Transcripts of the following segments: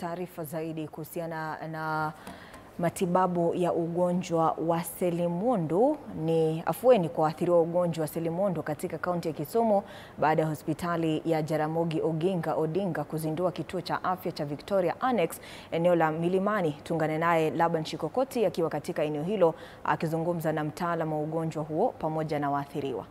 taarifa zaidi kuhusiana na matibabu ya ugonjwa wa selimundu. Ni afueni kwa waathiriwa ugonjwa wa selimundu katika kaunti ya Kisumu baada ya hospitali ya Jaramogi Oginga Odinga kuzindua kituo cha afya cha Victoria Annex eneo la Milimani. Tungane naye Laban Chikokoti akiwa katika eneo hilo akizungumza na mtaalamu wa ugonjwa huo pamoja na waathiriwa.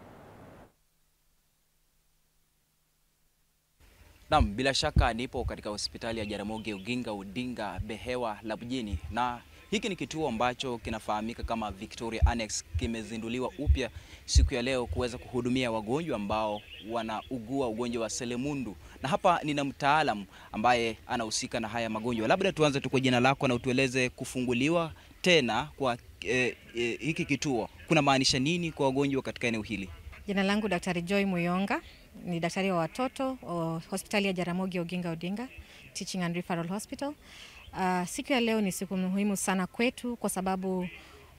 Naam, bila shaka nipo katika hospitali ya Jaramogi Oginga Odinga Behewa Labujini, na hiki ni kituo ambacho kinafahamika kama Victoria Annex. Kimezinduliwa upya siku ya leo kuweza kuhudumia wagonjwa ambao wanaugua ugonjwa wa selimundu, na hapa nina mtaalamu ambaye anahusika na haya magonjwa. Labda tuanze tu kwa jina lako na utueleze kufunguliwa tena kwa hiki kituo kuna maanisha nini kwa wagonjwa katika eneo hili? Jina langu Daktari Joy Muyonga, ni daktari wa watoto hospitali ya Jaramogi Oginga Odinga Teaching and Referral Hospital. Siku ya leo ni siku muhimu sana kwetu kwa sababu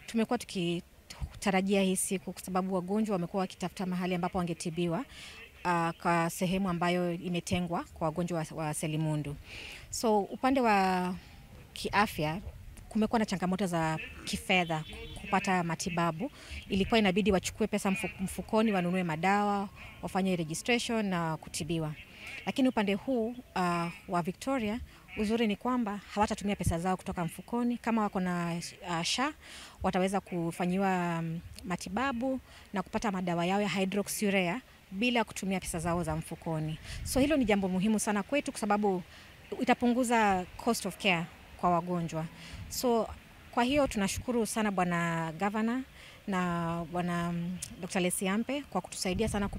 tumekuwa tukitarajia hii siku kwa sababu wagonjwa wamekuwa wakitafuta mahali ambapo wangetibiwa kwa sehemu ambayo imetengwa kwa wagonjwa wa selimundu. So upande wa kiafya kumekuwa na changamoto za kifedha kupata matibabu. Ilikuwa inabidi wachukue pesa mfukoni, wanunue madawa, wafanye registration na kutibiwa. Lakini upande huu wa Victoria, uzuri ni kwamba hawatatumia pesa zao kutoka mfukoni. Kama wako na SHA, wataweza kufanyiwa matibabu na kupata madawa yao ya hydroxyurea bila kutumia pesa zao za mfukoni. So hilo ni jambo muhimu sana kwetu kwa sababu itapunguza cost of care kwa wagonjwa. So kwa hiyo tunashukuru sana Bwana Governor na Bwana Dr. Lesiampe kwa kutusaidia sana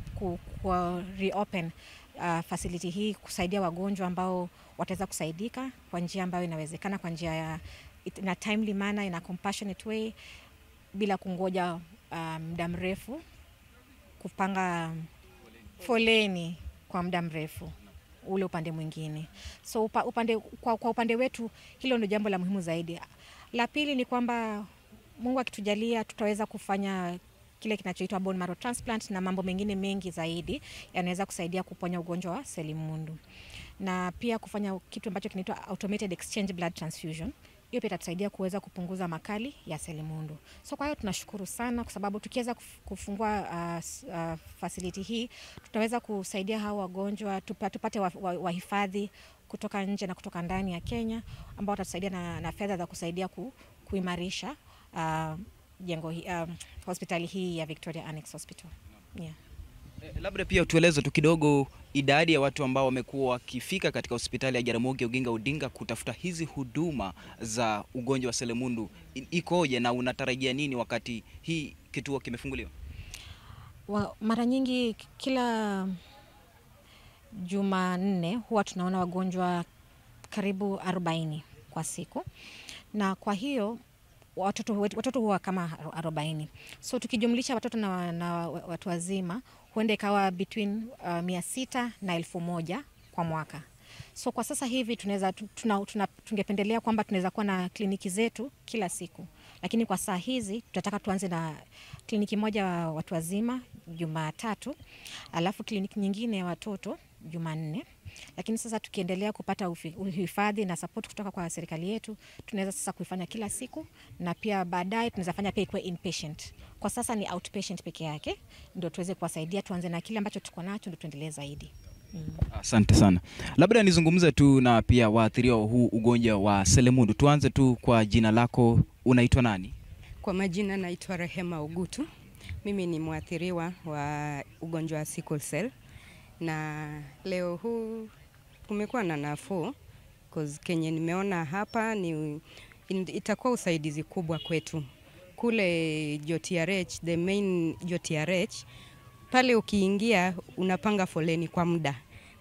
kwa reopen facility hii, kusaidia wagonjwa ambao wataweza kusaidika kwa njia ambayo inawezekana, kwa njia ya na timely manner, in a compassionate way, bila kungoja muda mrefu, kupanga foleni kwa muda mrefu ule upande mwingine. So kwa upande wetu hilo ndio jambo la muhimu zaidi. La pili ni kwamba Mungu akitujalia tutaweza kufanya kile kinachoitwa bone marrow transplant na mambo mengine mengi zaidi yanaweza kusaidia kuponya ugonjwa wa selimundu. Na pia kufanya kitu ambacho kinaitwa automated exchange blood transfusion. Hiyo pia itatusaidia kuweza kupunguza makali ya selimundu. So kwa hiyo tunashukuru sana kwa sababu tukiweza kufungua facility hii tutaweza kusaidia hao wagonjwa, tupate wahifadhi kutoka nje na kutoka ndani ya Kenya ambao watatusaidia na fedha za kusaidia kuimarisha jengo hospitali hii ya Victoria Annex Hospital. Yeah. Labda pia tueleze tu kidogo idadi ya watu ambao wamekuwa wakifika katika hospitali ya Jaramogi Oginga Odinga kutafuta hizi huduma za ugonjwa wa selimundu ikoje, na unatarajia nini wakati hii kituo kimefunguliwa? Mara nyingi kila Jumanne huwa tunaona wagonjwa karibu 40 kwa siku, na kwa hiyo watoto huwa kama 40. So tukijumlisha watoto na watu wazima huenda ikawa between 600 na 1000 kwa mwaka. So kwa sasa hivi tungependelea kwamba tunaweza kuwa na kliniki zetu kila siku, lakini kwa saa hizi tutataka tuanze na kliniki moja watu wazima Jumatatu, alafu kliniki nyingine ya watoto Jumanne. Lakini sasa tukiendelea kupata uhifadhi na support kutoka kwa serikali yetu, tunaweza sasa kuifanya kila siku, na pia baadaye tunaweza fanya pia kwa inpatient. Kwa sasa ni outpatient peke yake ndio tuweze kuwasaidia, tuanze na kile ambacho tuko nacho ndio tuendelee zaidi. Asante sana. Labda nizungumze tu na pia waathiriwa huu ugonjwa wa selimundu. Tuanze tu kwa jina lako, unaitwa nani? Kwa majina naitwa Rehema Ogutu. Mimi ni mwathiriwa wa ugonjwa wa sickle cell. Na leo huu kumekuwa na nafuu because kenye nimeona hapa itakuwa usaidizi kubwa kwetu. Kule JOTRH, the main JOTRH, pale ukiingia unapanga foleni kwa muda.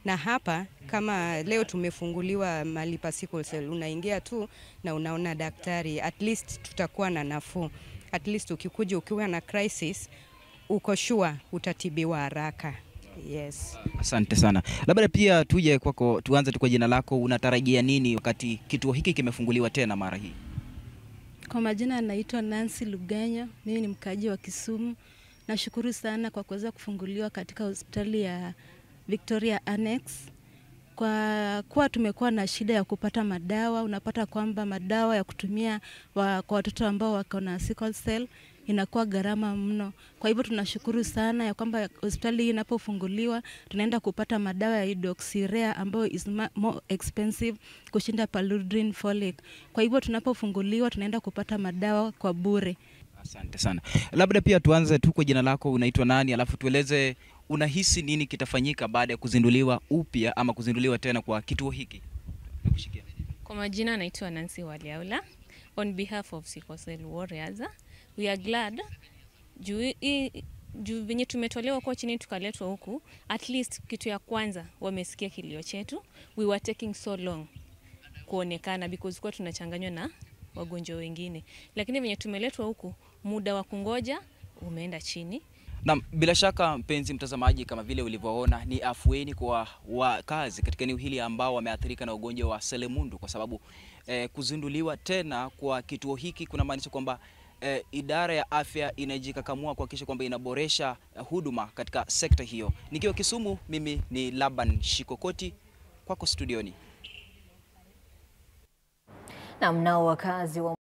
Na hapa kama leo tumefunguliwa mahali pa sickle cell, unaingia tu na unaona daktari. At least tutakuwa na nafuu. At least ukikuja ukiwa na crisis uko sure utatibiwa haraka. Yes. Asante sana. Labda pia tuje kwako, tuanze tu kwa jina lako, unatarajia nini wakati kituo hiki kimefunguliwa tena mara hii? Kwa majina naitwa Nancy Luganya, mimi ni mkaji wa Kisumu. Nashukuru sana kwa kuweza kufunguliwa katika hospitali ya Victoria Annex. Kwa kuwa tumekuwa na shida ya kupata madawa, unapata kwamba madawa ya kutumia kwa watoto ambao wako na sickle cell inakuwa gharama mno. Kwa hivyo tunashukuru sana ya kwamba hospitali hii inapofunguliwa tunaenda kupata madawa ya hydroxyurea ambayo is more expensive kushinda Paludrin Folic. Kwa hivyo tunapofunguliwa tunaenda kupata madawa kwa bure. Asante sana. Labda pia tuanze tu kwa jina lako, unaitwa nani, alafu tueleze unahisi nini kitafanyika baada ya kuzinduliwa upya ama kuzinduliwa tena kwa kituo hiki? Nakushikia. Kwa majina naitwa Nancy Waliaula. On behalf of Sickle Cell Warriors, we are glad juu venye tumetolewa kwa chini tukaletwa huku, at least kitu ya kwanza wamesikia kilio chetu. We were taking so long kuonekana because kwa tunachanganywa na wagonjwa wengine, lakini venye tumeletwa huku muda wa kungoja umeenda chini. Na bila shaka mpenzi mtazamaji, kama vile ulivyoona, ni afueni kwa wakazi katika eneo hili ambao wameathirika na ugonjwa wa selimundu, kwa sababu kuzinduliwa tena kwa kituo hiki kunamaanisha kwamba idara ya afya inajikakamua kuhakikisha kwamba inaboresha huduma katika sekta hiyo. Nikiwa Kisumu, mimi ni Laban Shikokoti, kwako studioni. Na mnao wakazi wa